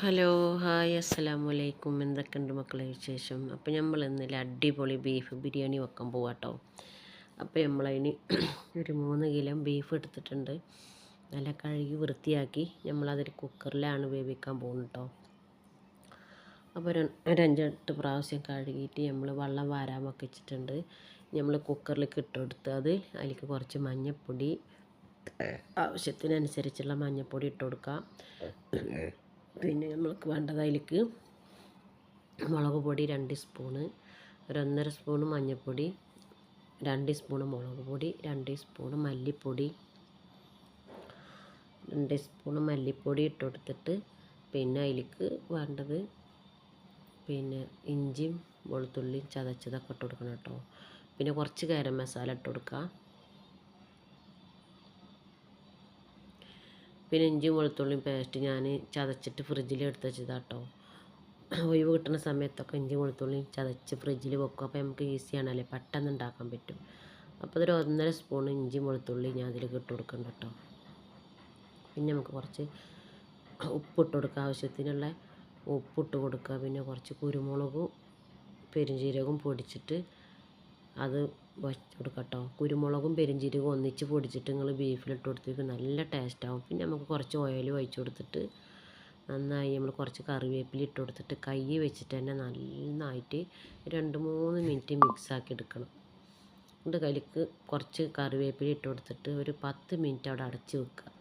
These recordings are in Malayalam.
ഹലോ ഹായ് അസ്സലാമു അലൈക്കും. എന്തൊക്കെയുണ്ട് മക്കളെ വിശേഷം? അപ്പോൾ നമ്മൾ ഇന്നലെ അടിപൊളി ബീഫ് ബിരിയാണി വെക്കാൻ പോവാട്ടോ. അപ്പോൾ നമ്മളതിന് ഒരു 3 കിലോ ബീഫ് എടുത്തിട്ടുണ്ട്. നല്ല കഴുകി വൃത്തിയാക്കി നമ്മളതൊരു കുക്കറിലാണ് വേവിക്കാൻ പോകുന്നത് കേട്ടോ. അപ്പോൾ ഒരു 5-8 പ്രാവശ്യം കഴുകിയിട്ട് നമ്മൾ വെള്ളം വാരാൻ വെച്ചിട്ടുണ്ട്. നമ്മൾ കുക്കറിലേക്ക് ഇട്ടെടുത്ത് അതിലേക്ക് കുറച്ച് മഞ്ഞൾപ്പൊടി, ആവശ്യത്തിനനുസരിച്ചുള്ള മഞ്ഞൾപ്പൊടി ഇട്ട് കൊടുക്കാം. പിന്നെ നമ്മൾക്ക് വേണ്ടത് അതിലേക്ക് മുളക് പൊടി 2 സ്പൂണ്, ഒരു 1.5 സ്പൂണ് മഞ്ഞൾപ്പൊടി, 2 സ്പൂണ് മുളക് പൊടി, 2 സ്പൂണ് മല്ലിപ്പൊടി, 2 സ്പൂണ് മല്ലിപ്പൊടി ഇട്ട് കൊടുത്തിട്ട് പിന്നെ അതിലേക്ക് വേണ്ടത് പിന്നെ ഇഞ്ചിയും വെളുത്തുള്ളിയും ചതച്ചതൊക്കെ ഇട്ട് കൊടുക്കണം കേട്ടോ. പിന്നെ കുറച്ച് ഗരം മസാല ഇട്ട് കൊടുക്കുക. പിന്നെ ഇഞ്ചിയും വെളുത്തുള്ളിയും പേസ്റ്റ് ഞാൻ ചതച്ചിട്ട് ഫ്രിഡ്ജിൽ എടുത്ത് വെച്ചതാട്ടോ. ഒഴിവ് കിട്ടുന്ന സമയത്തൊക്കെ ഇഞ്ചി വെളുത്തുള്ളിയും ചതച്ച് ഫ്രിഡ്ജിൽ വെക്കും. അപ്പോൾ നമുക്ക് ഈസിയാണല്ലേ, പെട്ടെന്ന് ഉണ്ടാക്കാൻ പറ്റും. അപ്പോൾ അതൊരു 1.5 സ്പൂൺ ഇഞ്ചിയും വെളുത്തുള്ളി ഞാൻ അതിലേക്ക് ഇട്ട് കൊടുക്കുന്നുണ്ട് കേട്ടോ. പിന്നെ നമുക്ക് കുറച്ച് ഉപ്പിട്ട് കൊടുക്കുക, ആവശ്യത്തിനുള്ള ഉപ്പിട്ട് കൊടുക്കുക. പിന്നെ കുറച്ച് കുരുമുളകും പെരുംജീരകവും പൊടിച്ചിട്ട് അത് വച്ച് കൊടുക്കാം കേട്ടോ. കുരുമുളകും പെരുംജീരകവും ഒന്നിച്ച് പൊടിച്ചിട്ട് നിങ്ങൾ ബീഫിലിട്ട് കൊടുത്തിട്ട് നല്ല ടേസ്റ്റാവും. പിന്നെ നമുക്ക് കുറച്ച് ഓയിൽ ഒഴിച്ച് കൊടുത്തിട്ട് നന്നായി നമ്മൾ കുറച്ച് കറിവേപ്പില ഇട്ട് കൊടുത്തിട്ട് കൈ വെച്ചിട്ട് തന്നെ നന്നായിട്ട് 2-3 മിനിറ്റ് മിക്സാക്കി എടുക്കണം. എന്നിട്ട് കയ്യിലേക്ക് കുറച്ച് കറിവേപ്പില ഇട്ട് കൊടുത്തിട്ട് ഒരു 10 മിനിറ്റ് അവിടെ അടച്ച് വെക്കുക,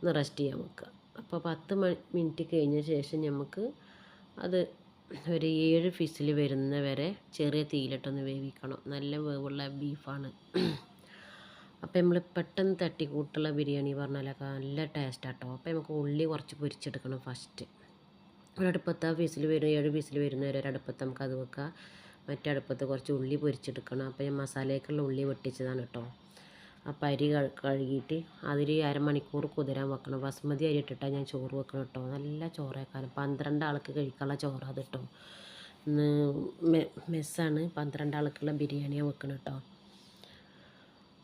ഒന്ന് റെസ്റ്റ് ചെയ്യാൻ വെക്കുക. അപ്പോൾ 10 മിനിറ്റ് കഴിഞ്ഞ ശേഷം നമുക്ക് അത് ഒരു 7 വിസിൽ വരുന്ന വരെ ചെറിയ തീയിലിട്ടൊന്ന് വേവിക്കണം. നല്ല വേവുള്ള ബീഫാണ്. അപ്പോൾ നമ്മൾ പെട്ടെന്ന് തട്ടിക്കൂട്ടുള്ള ബിരിയാണി പറഞ്ഞാലൊക്കെ നല്ല ടേസ്റ്റാട്ടോ. അപ്പോൾ നമുക്ക് ഉള്ളി കുറച്ച് പൊരിച്ചെടുക്കണം. ഫസ്റ്റ് ഒരടുപ്പത്ത് 7 വിസിൽ വരുന്ന വരെ ഒരടുപ്പത്ത് നമുക്കത് വെക്കുക. മറ്റേ അടുപ്പത്ത് കുറച്ച് ഉള്ളി പൊരിച്ചെടുക്കണം. അപ്പോൾ ഞാൻ മസാലയ്ക്കുള്ള ഉള്ളി വെട്ടിച്ചതാണ് കേട്ടോ. അപ്പോൾ അരി കഴുകിയിട്ട് അതിൽ അരമണിക്കൂർ കുതിരാൻ വെക്കണം. ബസ്മതി അരി ഇട്ടിട്ടാണ് ഞാൻ ചോറ് വെക്കണം കേട്ടോ. നല്ല ചോറേക്കാരം 12 ആൾക്ക് കഴിക്കാനുള്ള ചോറ് അത് കേട്ടോ. മെസ്സാണ്, 12 ആൾക്കുള്ള ബിരിയാണിയാണ് വെക്കണം കേട്ടോ.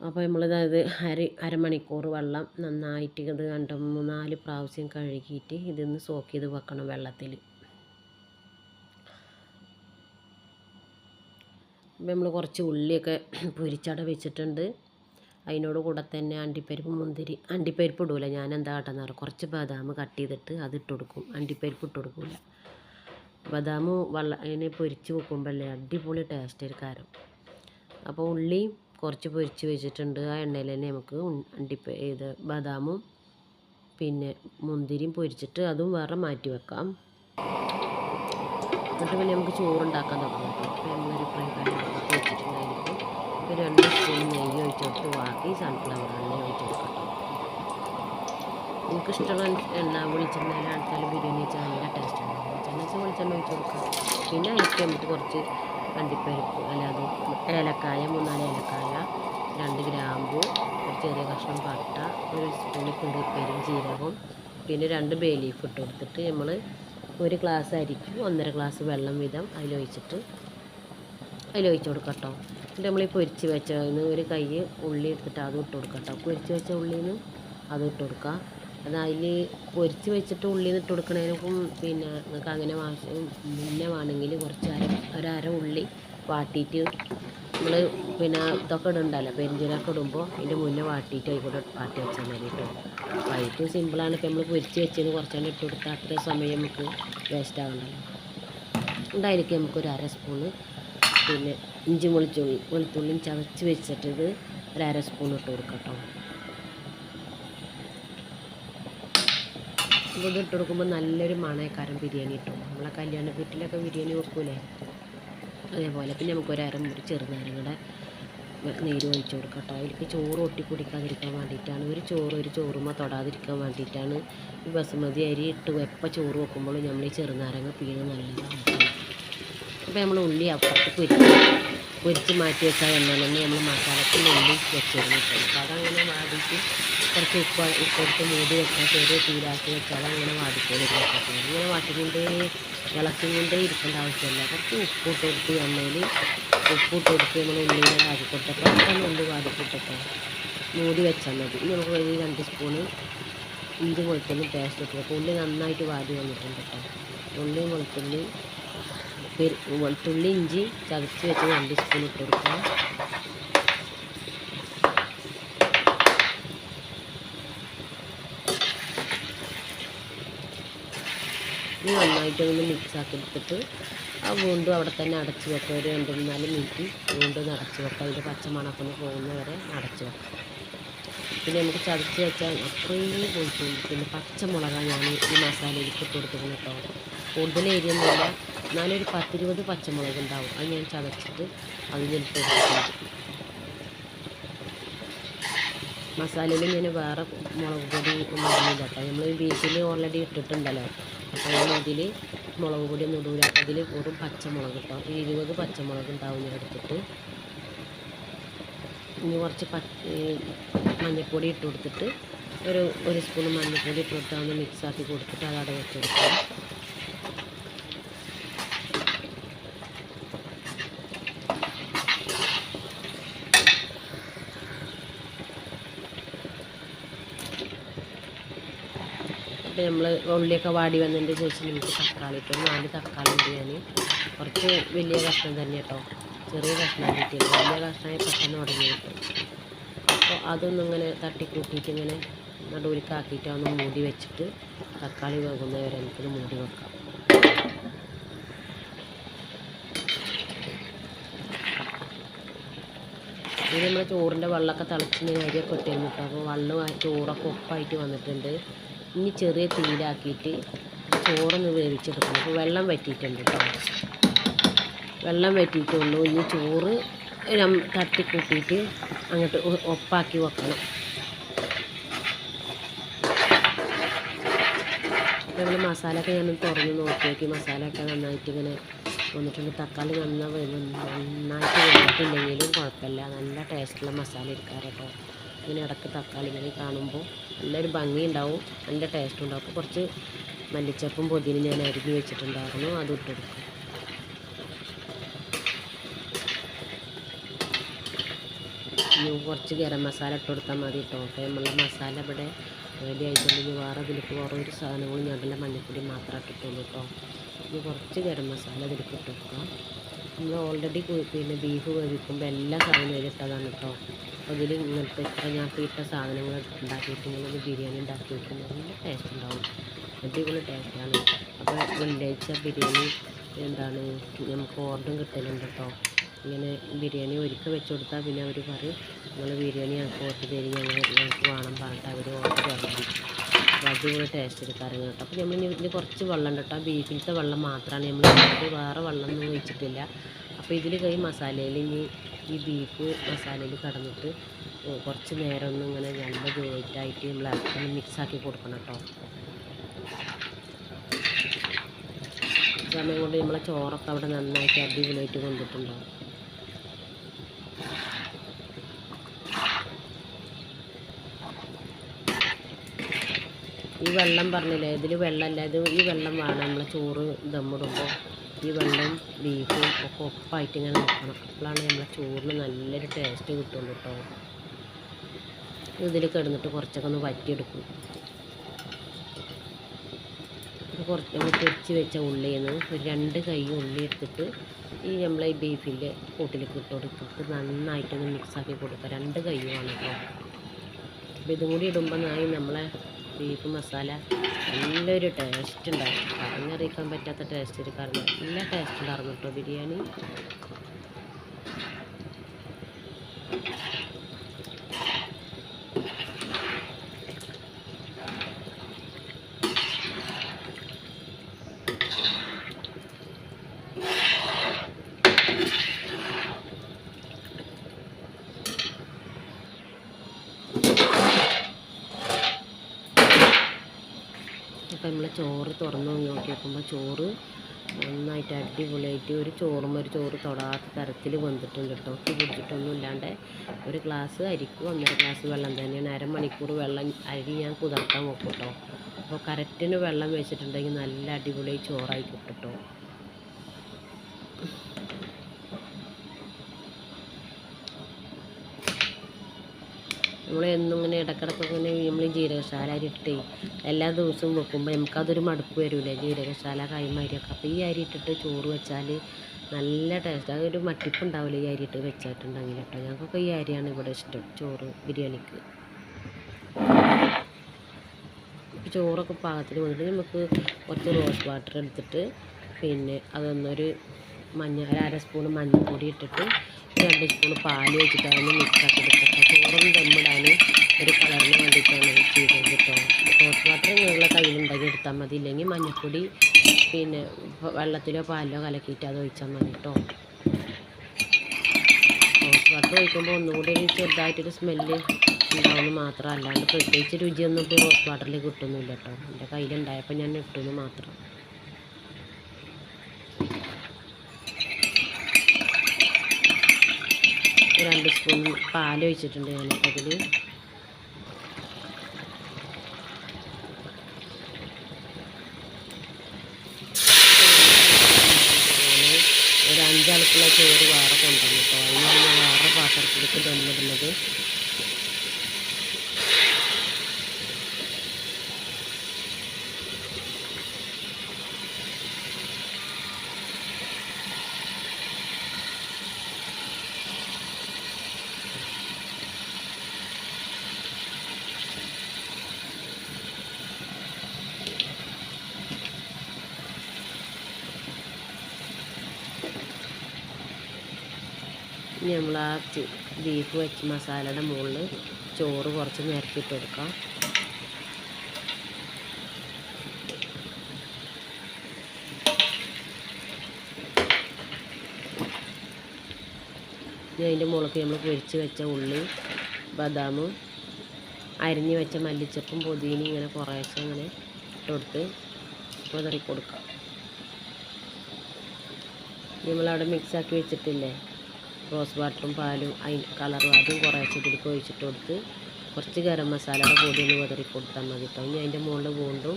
അപ്പോൾ നമ്മളിത് അരമണിക്കൂർ വെള്ളം നന്നായിട്ട് ഇത് 2-3-4 പ്രാവശ്യം കഴുകിയിട്ട് ഇതൊന്ന് സോക്ക് ചെയ്ത് വെക്കണം വെള്ളത്തിൽ. അപ്പോൾ നമ്മൾ കുറച്ച് ഉള്ളിയൊക്കെ പൊരിച്ചട വെച്ചിട്ടുണ്ട്. അതിനോട് കൂടെ തന്നെ അണ്ടിപ്പരിപ്പ് ഇടൂല. ഞാൻ എന്താ കാട്ടുന്ന പറയുക, കുറച്ച് ബദാം കട്ട് ചെയ്തിട്ട് അത് ഇട്ട് കൊടുക്കും. അണ്ടിപ്പരിപ്പ് ഇട്ട് കൊടുക്കില്ല. ബദാം അതിനെ പൊരിച്ച് വെക്കുമ്പോഴല്ലേ അടിപൊളി ടേസ്റ്റ് ഒരു കാരം. അപ്പോൾ ഉള്ളി കുറച്ച് പൊരിച്ച് വെച്ചിട്ടുണ്ട്. ആ എണ്ണയിൽ തന്നെ നമുക്ക് ബദാമും പിന്നെ മുന്തിരിയും പൊരിച്ചിട്ട് അതും വേറെ മാറ്റി വെക്കാം. എന്നിട്ട് പിന്നെ നമുക്ക് ചോറുണ്ടാക്കാൻ തുടങ്ങാം. അപ്പോൾ നമ്മളൊരു ഫ്രൈ പാൻ വെച്ചിട്ടുണ്ടായിരിക്കും. ഒരു 2 സ്പൂൺ നെയ്യ് ഒഴിച്ച് കൊടുത്ത് ബാക്കി സൺഫ്ലവർ എണ്ണ ഒഴിച്ച് കൊടുക്കട്ടോ. നമുക്കിഷ്ടമുള്ള എണ്ണ വെളിച്ചെണ്ണയിലാണെച്ചാൽ ബിരിയാണി വെച്ചാൽ നല്ല ടേസ്റ്റാണ്. വെളിച്ചെണ്ണ ഒഴിച്ച് കൊടുക്കുക. പിന്നെ അതിലേക്ക് നമുക്ക് കുറച്ച് അണ്ടിപ്പരിപ്പ് അല്ലാതെ ഏലക്കായ 3-4 ഏലക്കായ, 2 ഗ്രാമ്പു, ഒരു ചെറിയ കഷ്ണം പട്ട, ഒരു സ്പൂൺ പെരുംജീരകം, പിന്നെ 2 ബേ ലീഫ് ഇട്ട് കൊടുത്തിട്ട് നമ്മൾ 1 ഗ്ലാസ് അരിക്ക് 1.5 ഗ്ലാസ് വെള്ളം വീതം അതിലൊഴിച്ച് കൊടുക്കാം കേട്ടോ. എന്നിട്ട് നമ്മൾ ഈ പൊരിച്ച് വെച്ചതിന് ഒരു കൈ ഉള്ളി എടുത്തിട്ട് അതും ഇട്ട് കൊടുക്കാം കേട്ടോ. പൊരിച്ച് വെച്ച ഉള്ളിന്ന് അതും ഇട്ട് കൊടുക്കുക. അത് അതിൽ പൊരിച്ച് വെച്ചിട്ട് ഉള്ളിന്ന് ഇട്ട് കൊടുക്കണതിനും പിന്നെ നിങ്ങൾക്ക് അങ്ങനെ മുന്നേ വേണമെങ്കിൽ കുറച്ച് ഒരര ഉള്ളി വാട്ടിയിട്ട് നമ്മൾ പിന്നെ ഇതൊക്കെ ഇടുന്നുണ്ടല്ലോ, പെരിഞ്ചീരകമൊക്കെ ഇടുമ്പോൾ അതിൻ്റെ മുന്നേ വാട്ടിയിട്ട് ആയിക്കോട്ടെ വാട്ടി വെച്ചാൽ മതി കേട്ടോ. വൈറ്റും സിമ്പിളാണ്. ഇപ്പോൾ നമ്മൾ പൊരിച്ച് വെച്ചതിന് കുറച്ചുകൂടി ഇട്ട് കൊടുത്താൽ അത്രയും സമയം നമുക്ക് വേസ്റ്റ് ആകണ്ടല്ലോ. ഉണ്ടായിരിക്കും നമുക്കൊരു 1/2 സ്പൂണ് പിന്നെ ഇഞ്ചി വെളുത്തുള്ളിയും ചതച്ച് വെച്ചിട്ട് ഇത് ഒരു 1/2 സ്പൂൺ ഇട്ട് കൊടുക്കാം കേട്ടോ. അപ്പോൾ ഇത് ഇട്ട് കൊടുക്കുമ്പോൾ നല്ലൊരു മണക്കാരം ബിരിയാണി കിട്ടും. നമ്മളെ കല്യാണ വീട്ടിലൊക്കെ ബിരിയാണി വെക്കൂലേ, അതേപോലെ. പിന്നെ നമുക്കൊരു അരമുറി ചെറുനാരങ്ങയുടെ നീര് ഒഴിച്ച് കൊടുക്കാം കേട്ടോ. അതിലേക്ക് ചോറ് ഒട്ടിപ്പിടിക്കാതിരിക്കാൻ വേണ്ടിയിട്ടാണ്, ഒരു ചോറുമ്മ തൊടാതിരിക്കാൻ വേണ്ടിയിട്ടാണ് ഈ ബസുമതി അരി ഇട്ട് എപ്പോൾ ചോറ് വെക്കുമ്പോൾ നമ്മൾ ഈ ചെറുനാരങ്ങ പിഴിഞ്ഞ് നല്ലതാണ്. അപ്പോൾ നമ്മൾ ഉള്ളി അപ്പുറത്ത് പൊരിച്ച് മാറ്റി വെച്ചാൽ എന്നാൽ തന്നെ നമ്മൾ മസാലത്തിൽ ഉള്ളി വെച്ചിരുന്നു. അപ്പോൾ അതങ്ങനെ വാടിയിട്ട് കുറച്ച് ഉപ്പെടുത്ത് മൂടി വെച്ചാൽ ചെറിയ തീരാക്കി വെച്ചാൽ അങ്ങനെ വാടിക്കൊണ്ടിരിക്കും. ഇങ്ങനെ ഇളക്കിക്കൊണ്ടേ ഇരിക്കേണ്ട ആവശ്യമില്ല. കുറച്ച് ഉപ്പിട്ട് കൊടുത്ത് എണ്ണയിൽ ഉപ്പിട്ട് കൊടുത്ത് നമ്മൾ ഉള്ളിയിൽ വാടിക്കൊട്ടപ്പോൾ പെട്ടെന്ന് ഉള്ളി വാടിക്കൊട്ടപ്പോൾ മൂടി വെച്ചാൽ മതി. നമുക്ക് 2 സ്പൂണ് ഇഞ്ചി വെളുത്തുള്ളി പേസ്റ്റ് ഇട്ട് കൊടുക്കുക. ഉള്ളി നന്നായിട്ട് വാടി വന്നിട്ടുണ്ട് കേട്ടോ. ഉള്ളിയും വെളുത്തുള്ളി ഇഞ്ചി ചതച്ച് വെച്ച് 2 സ്പൂൺ ഇട്ട് കൊടുക്കുക. ഇനി നന്നായിട്ടൊന്ന് മിക്സാക്കി എടുത്തിട്ട് വീണ്ടും അവിടെ തന്നെ അടച്ച് വെക്കുക. ഒരു 2-4 മിനിറ്റ് വീണ്ടും അടച്ച് വെക്കുക. അതിൻ്റെ പച്ചമണമൊക്കെ ഒന്ന് പോകുന്നവരെ അടച്ച് വെക്കുക. പിന്നെ നമുക്ക് ചതച്ച് വെച്ചാൽ അത്രയും വെളുത്തുള്ളി പിന്നെ പച്ചമുളകാണ് ഞാൻ ഈ മസാലയിലേക്ക് ഇട്ട് കൊടുക്കുന്നത് കേട്ടോ. കൂടുതൽ എരിയൊന്നുമില്ല, എന്നാലും ഒരു 10-20 പച്ചമുളക് ഉണ്ടാവും. അത് ഞാൻ ചതച്ചിട്ട് അതിലിട്ട് കൊടുക്കുന്നത്. മസാലയിൽ ഞാൻ വേറെ മുളക് പൊടി ഒന്നും ഇടുന്നില്ല കേട്ടോ. നമ്മൾ ബീഫിൽ ഓൾറെഡി ഇട്ടിട്ടുണ്ടല്ലോ. അപ്പോൾ ഞാൻ ഇതിൽ മുളക് പൊടി ഒന്നും ഇടൂല. അതിൽ വെറും പച്ചമുളക് കേട്ടോ. 20 പച്ചമുളക് ഉണ്ടാവും ഞാൻ എടുത്തിട്ട്. ഇനി കുറച്ച് മഞ്ഞൾപ്പൊടി ഇട്ട് കൊടുത്തിട്ട് ഒരു സ്പൂൺ മഞ്ഞൾപ്പൊടി ഇട്ട് കൊടുത്താൽ ഒന്ന് മിക്സാക്കി കൊടുത്തിട്ട് അത് അവിടെ വെച്ച് കൊടുക്കുക. അപ്പോൾ നമ്മൾ ഉള്ളിയൊക്കെ വാടി വന്നതിൻ്റെ ശേഷം നമുക്ക് തക്കാളി ഇട്ട് 4 തക്കാളി ഉണ്ട്. ഞാൻ കുറച്ച് വലിയ കഷ്ണം തന്നെ കേട്ടോ, ചെറിയ കഷ്ണം കിട്ടിയത്. വലിയ കഷ്ണമായി പെട്ടെന്ന് ഉടഞ്ഞ് കിട്ടും. അപ്പോൾ അതൊന്നും ഇങ്ങനെ തട്ടിക്കൂട്ടിയിട്ട് ഇങ്ങനെ നടുവിലേക്കാക്കിയിട്ട് ഒന്ന് മൂടി വെച്ചിട്ട് തക്കാളി വേകുന്നവരെ നമുക്കിത് മൂടി വെക്കാം. ഇത് നമ്മൾ ചോറിൻ്റെ വെള്ളമൊക്കെ തിളച്ചിന് അരിയൊക്കെ ഇട്ടിരുന്നു കേട്ടോ. അപ്പോൾ വെള്ളം ചോറൊക്കെ ഒപ്പായിട്ട് വന്നിട്ടുണ്ട്. ഇനി ചെറിയ തീയിലാക്കിയിട്ട് ചോറൊന്ന് വേവിച്ചെടുക്കണം. അപ്പോൾ വെള്ളം വറ്റിയിട്ടുണ്ട് കേട്ടോ. വെള്ളം വറ്റിയിട്ടുള്ളൂ. ഇനി ചോറ് തട്ടിക്കൂട്ടിയിട്ട് അങ്ങോട്ട് ഒപ്പാക്കി വെക്കണം. നമ്മൾ മസാലയൊക്കെ ഞാൻ തുറന്ന് നോക്കി മസാലയൊക്കെ നന്നായിട്ട് ഇങ്ങനെ വന്നിട്ടുണ്ട്. തക്കാളി നന്നായിട്ട് വെച്ചിട്ടില്ലെങ്കിലും കുഴപ്പമില്ല, നല്ല ടേസ്റ്റുള്ള മസാല ഇരിക്കാറ് കേട്ടോ. ഇങ്ങനെ ഇടയ്ക്ക് തക്കാളി ഇങ്ങനെ കാണുമ്പോൾ നല്ലൊരു ഭംഗി ഉണ്ടാവും, നല്ല ടേസ്റ്റ് ഉണ്ടാവും. അപ്പോൾ കുറച്ച് മല്ലിച്ചപ്പും പൊതിനും ഞാൻ അരിഞ്ഞ് വെച്ചിട്ടുണ്ടായിരുന്നു, അത് ഇട്ടെടുക്കും. കുറച്ച് ഗരം മസാല ഇട്ട് കൊടുത്താൽ മതി കേട്ടോ. അപ്പോൾ നമ്മളുടെ മസാല ഇവിടെ റെഡി ആയിട്ടുണ്ടെങ്കിൽ വേറെ ഇതിലേക്ക് വേറെ ഒരു സാധനങ്ങളും ഞങ്ങളുടെ മഞ്ഞൾപ്പൊടി മാത്രമേ ഇട്ടിട്ടുള്ളൂ കേട്ടോ. ഇനി കുറച്ച് ഗരം മസാല ഇതിലേക്ക് ഇട്ട് കൊടുക്കാം. നമ്മൾ ഓൾറെഡി പിന്നെ ബീഫ് വേവിക്കുമ്പോൾ എല്ലാ സാധനവും ഇതിലിട്ടതാണ് കേട്ടോ. അപ്പോൾ ഇതിൽ ഇങ്ങനത്തെ ഞാൻ ഇട്ട സാധനങ്ങൾ ഉണ്ടാക്കിയിട്ട് ഇങ്ങനെ ബിരിയാണി ഉണ്ടാക്കി വെക്കുന്നത് നല്ല ടേസ്റ്റ് ഉണ്ടാവും, അടിപൊളി ടേസ്റ്റാണ്. അപ്പോൾ വെള്ളിയാഴ്ച ബിരിയാണി നമുക്ക് ഓർഡറും കിട്ടലുണ്ട് കേട്ടോ. ഇങ്ങനെ ബിരിയാണി ഒരിക്കൽ വെച്ച് കൊടുത്താൽ പിന്നെ അവർ പറയും നിങ്ങൾ ബിരിയാണി ഞങ്ങൾക്ക് ഓർഡർ തരും, ഞങ്ങൾക്ക് വേണം പറഞ്ഞിട്ട് അവർ ഓർഡർ തരണം. അപ്പോൾ അടിപൊളി ടേസ്റ്റ് എടുക്കാറുണ്ട് കേട്ടോ. അപ്പോൾ നമ്മൾ ഇതിൽ കുറച്ച് വെള്ളം ഉണ്ട് കേട്ടോ. ബീഫിലത്തെ വെള്ളം മാത്രമാണ് നമ്മൾ വേറെ വെള്ളമൊന്നും ഒഴിച്ചിട്ടില്ല. അപ്പോൾ ഇതിൽ മസാലയിൽ ഈ ബീഫ് മസാലയിൽ കടന്നിട്ട് കുറച്ച് നേരം ഒന്നും ഇങ്ങനെ നല്ല വെയിറ്റായിട്ട് നമ്മൾ ഇറക്കി മിക്സാക്കി കൊടുക്കണം കേട്ടോ. സമയം കൊണ്ട് നമ്മളെ ചോറൊക്കെ അവിടെ നന്നായിട്ട് അടിപൊളിയായിട്ട് കൊണ്ടിട്ടുണ്ടാവും. ഈ വെള്ളം പറഞ്ഞില്ലേ, ഇതിൽ വെള്ളമല്ല, ഈ വെള്ളം വേണം നമ്മളെ ചോറ് ദമ്മിടുമ്പോൾ. ഈ വെള്ളം ബീഫും ഒക്കെ ഒപ്പായിട്ട് ഇങ്ങനെ വെക്കണം. അപ്പോഴാണ് നമ്മളെ ചോറിന് നല്ലൊരു ടേസ്റ്റ് കിട്ടുള്ളൂ കേട്ടോ. ഇതിൽ കിടന്നിട്ട് കുറച്ചൊക്കെ ഒന്ന് വറ്റിയെടുക്കും. കുറച്ച് നമ്മൾ പൊരിച്ച് വെച്ച ഉള്ളിയിൽ നിന്ന് ഒരു 2 കൈ ഉള്ളി എടുത്തിട്ട് നമ്മളെ ഈ ബീഫിൻ്റെ കൂട്ടിലേക്ക് ഇട്ട് കൊടുത്തിട്ട് നന്നായിട്ടൊന്ന് മിക്സാക്കി കൊടുക്കുക. 2 കൈയുമാണ് കേട്ടോ. അപ്പോൾ ഇതും കൂടി ഇടുമ്പോൾ നമ്മളെ ബീഫ് മസാല നല്ലൊരു ടേസ്റ്റ് ഉണ്ടാവും. പറഞ്ഞറിയിക്കാൻ പറ്റാത്ത ടേസ്റ്റ് എടുക്കാറുണ്ട്. നല്ല ടേസ്റ്റ് ഉണ്ടായിരുന്നു കേട്ടോ ബിരിയാണി. അപ്പോൾ നമ്മൾ ചോറ് തുറന്ന് നോക്കി നോക്കുമ്പോൾ ചോറ് നന്നായിട്ട് അടിപൊളിയായിട്ട് ഒരു ചോറ് തൊടാത്ത തരത്തിൽ വെന്തിട്ടുണ്ട് കേട്ടോ. കുടിച്ചിട്ടൊന്നും ഇല്ലാണ്ട് ഒരു ഗ്ലാസ് അരിക്ക് 1.5 ഗ്ലാസ് വെള്ളം തന്നെയാണ്. അരമണിക്കൂർ അരി ഞാൻ കുതിർത്താൻ വെക്കും കേട്ടോ. അപ്പോൾ കറക്റ്റിന് വെള്ളം വെച്ചിട്ടുണ്ടെങ്കിൽ നല്ല അടിപൊളിയായി ചോറായി കിട്ടും കേട്ടോ. എന്നും ഇങ്ങനെ ഇടക്കിടക്കൊക്കെ ഇങ്ങനെ നമ്മൾ ജീരകശാല അരി ഇട്ടേ എല്ലാ ദിവസവും വെക്കുമ്പോൾ നമുക്കതൊരു മടുപ്പ് വരില്ലേ, ജീരകശാല കൈമാരിയൊക്കെ. അപ്പോൾ ഈ അരി ഇട്ടിട്ട് ചോറ് വെച്ചാൽ നല്ല ടേസ്റ്റ്, അതൊരു മട്ടിപ്പുണ്ടാവില്ല ഈ അരി ഇട്ട് വെച്ചിട്ടുണ്ടെങ്കിൽ കേട്ടോ. ഞങ്ങൾക്കൊക്കെ ഈ അരിയാണ് ഇവിടെ ഇഷ്ടം ചോറ് ബിരിയാണിക്ക്. ചോറൊക്കെ പാകത്തിന് വന്നിട്ട് നമുക്ക് കുറച്ച് റോസ് വാട്ടർ എടുത്തിട്ട് പിന്നെ അതൊന്നൊരു അര സ്പൂൺ മഞ്ഞൾപ്പൊടി ഇട്ടിട്ട് 2 സ്പൂൺ പാൽ വെച്ചിട്ട് അതൊന്ന് മിക്സാക്കി എടുക്കാം. ചോറൊന്നും ദമ്മിടാൻ ഒരു കളറിന് വേണ്ടിയിട്ടാണ് ചെയ്തത് കേട്ടോ. റോസ് വാട്ടർ നിങ്ങളുടെ കയ്യിലുണ്ടെങ്കിൽ എടുത്താൽ മതി, ഇല്ലെങ്കിൽ മഞ്ഞൾപ്പൊടി പിന്നെ വെള്ളത്തിലോ പാലിലോ കലക്കിയിട്ട് അത് ഒഴിച്ചാൽ മതി കേട്ടോ. റോസ് വാട്ടർ ഒഴിക്കുമ്പോൾ ഒന്നുകൂടി ഒരു ചെറുതായിട്ടൊരു സ്മെല്ല് ഉണ്ടാവുമെന്ന് മാത്രം, അല്ലാണ്ട് പ്രത്യേകിച്ച് രുചിയൊന്നും ഇപ്പോൾ റോസ് വാട്ടറിൽ കിട്ടുന്നില്ല കേട്ടോ. എൻ്റെ കയ്യിലുണ്ടായപ്പോൾ ഞാൻ ഇട്ടുമെന്ന് മാത്രം. ഒരു 2 സ്പൂൺ പാൽ ഒഴിച്ചിട്ടുണ്ട് ഞാനിപ്പോൾ അതിൽ. ഒരു 5 ആൾക്കുള്ള ചോറ് വേറെ കൊണ്ടുവന്നു കേട്ടോ. അതിനാണ് ഞാൻ വേറെ പാത്രത്തിലേക്ക് ദമ്മിടുന്നത്. ഇനി നമ്മൾ ആ ബീഫ് വെച്ച് മസാലയുടെ മുകളിൽ ചോറ് കുറച്ച് നിരത്തിയിട്ട് കൊടുക്കാം. ഇനി അതിൻ്റെ മുകളിലേക്ക് നമ്മൾ പൊരിച്ച് വെച്ച ഉള്ളി, ബദാമും അരിഞ്ഞ് വെച്ച മല്ലിച്ചപ്പും പുതിന ഇങ്ങനെ കുറേശ്ശെ ഇങ്ങനെ ഇട്ടുകൊടുത്ത് വിതറി കൊടുക്കാം. നമ്മളവിടെ മിക്സാക്കി വെച്ചിട്ടില്ലേ റോസ് വാട്ടറും പാലും കളറും, അതും കുറേശ്ശെ ഇതിലേക്ക് ഒഴിച്ചിട്ട് കൊടുത്ത് കുറച്ച് ഗരം മസാലയുടെ പൊടി ഒന്ന് വിതറി കൊടുത്താൽ മതി കേട്ടോ. ഇനി അതിൻ്റെ മുകളിൽ വീണ്ടും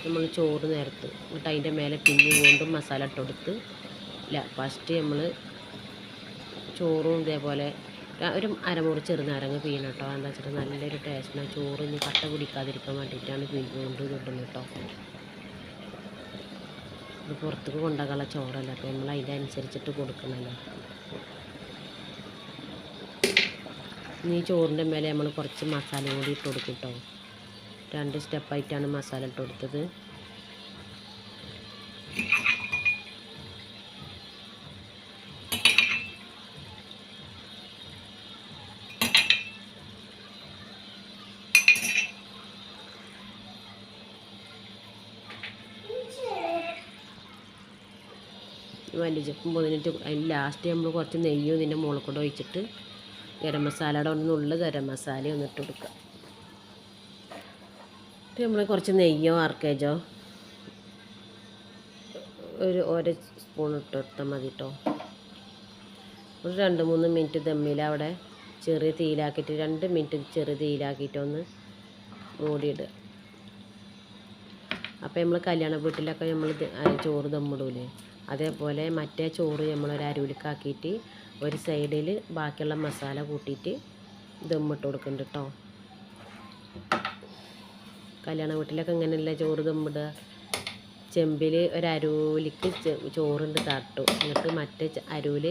നമ്മൾ ചോറ് നിരത്തും, എന്നിട്ട് അതിൻ്റെ മേലെ പിന്നെ വീണ്ടും മസാല ഇട്ട് കൊടുത്ത് ഫസ്റ്റ് നമ്മൾ ചോറും ഇതേപോലെ ഒരു അരമുറി ചെറുനാരങ്ങ പിഴിയണം കേട്ടോ. എന്താ വെച്ചിട്ട് നല്ലൊരു ടേസ്റ്റാണ്. ചോറ് ഇനി കട്ട പിടിക്കാതിരിക്കാൻ വേണ്ടിയിട്ടാണ് കൊണ്ട് കിട്ടുന്നത് കേട്ടോ. ഇത് പുറത്തേക്ക് കൊണ്ടുപോകാനുള്ള ചോറല്ല, അപ്പോൾ നമ്മൾ അതിൻ്റെ അനുസരിച്ചിട്ട് കൊടുക്കണമല്ലോ. ഇനി ചോറിൻ്റെ മേലെ നമ്മൾ കുറച്ച് മസാല കൂടി ഇട്ട് കൊടുക്കും കേട്ടോ. 2 സ്റ്റെപ്പായിട്ടാണ് മസാല ഇട്ട് കൊടുത്തത്. മല്ലിച്ചപ്പും പൊതിനിട്ട് അതിന് ലാസ്റ്റ് നമ്മൾ കുറച്ച് നെയ്യും ഇതിൻ്റെ മുകളിൽ കൂടെ ഒഴിച്ചിട്ട് ഗരം മസാലയുടെ ഒന്നുള്ള ഗരം മസാല ഒന്നിട്ട് കൊടുക്കുക. നമ്മൾ കുറച്ച് നെയ്യോ ആർക്കേജോ ഒരു സ്പൂൺ ഇട്ട് കൊടുത്താൽ മതി കേട്ടോ. ഒരു 2-3 മിനിറ്റ് ദമ്മിൽ അവിടെ ചെറിയ തീയിലാക്കിയിട്ട് 2 മിനിറ്റ് ചെറിയ തീയിലാക്കിയിട്ട് ഒന്ന് മൂടിയിടുക. അപ്പോൾ നമ്മൾ കല്യാണ വീട്ടിലൊക്കെ നമ്മൾ ചോറ് ദമ്മിടൂലേ, അതേപോലെ മറ്റേ ചോറ് നമ്മളൊരു അരുവിലേക്കാക്കിയിട്ട് ഒരു സൈഡിൽ ബാക്കിയുള്ള മസാല കൂട്ടിയിട്ട് ദമ്മിട്ട് കൊടുക്കുന്നുണ്ട് കേട്ടോ. കല്യാണ വീട്ടിലൊക്കെ ഇങ്ങനെയല്ല ചോറ് ദമ്മിടുക. ചെമ്പിൽ ഒരു അരുവിലേക്ക് ചോറുണ്ട് തട്ടും, എന്നിട്ട് മറ്റേ അരുവിൽ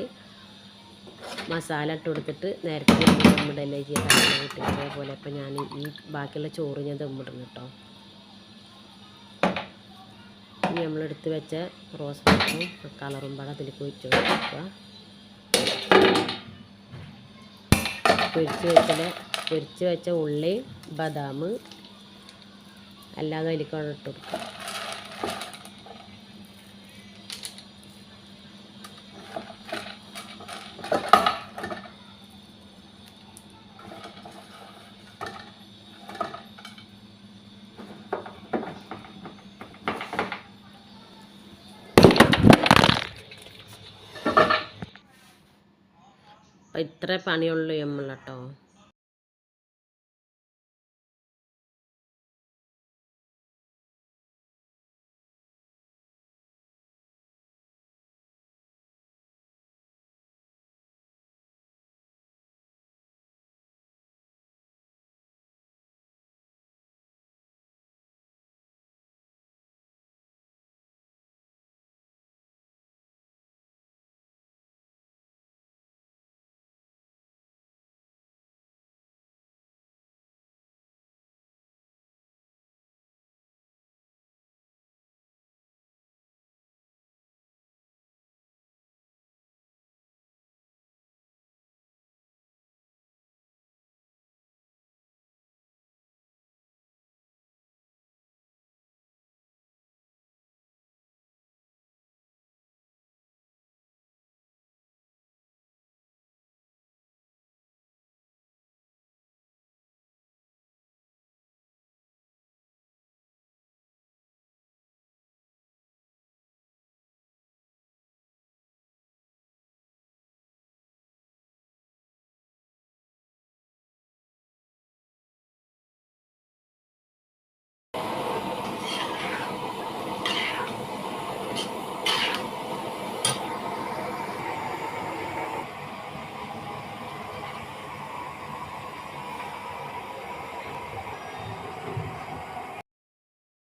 മസാല ഇട്ട് കൊടുത്തിട്ട് നേരത്തെ ദമ്മിടല്ലേ ചെയ്യുക കല്യാണ വീട്ടിൽ. അതേപോലെ ഇപ്പം ഞാൻ ഈ ബാക്കിയുള്ള ചോറ് ഞാൻ ദമ്മിടുന്നു കേട്ടോ. ഇനി നമ്മളെടുത്ത് വെച്ച റോസ് വാട്ടറും കളറും പാടെ അതിലേക്ക് ഒഴിച്ച് കൊടുക്കുക. പൊരിച്ച് വെച്ച ഉള്ളി, ബദാം അല്ലാതെ അതിലേക്ക് ഇട്ട് കൊടുക്കുക. അപ്പോൾ ഇത്ര പണിയുള്ളൂ നമ്മൾ കേട്ടോ.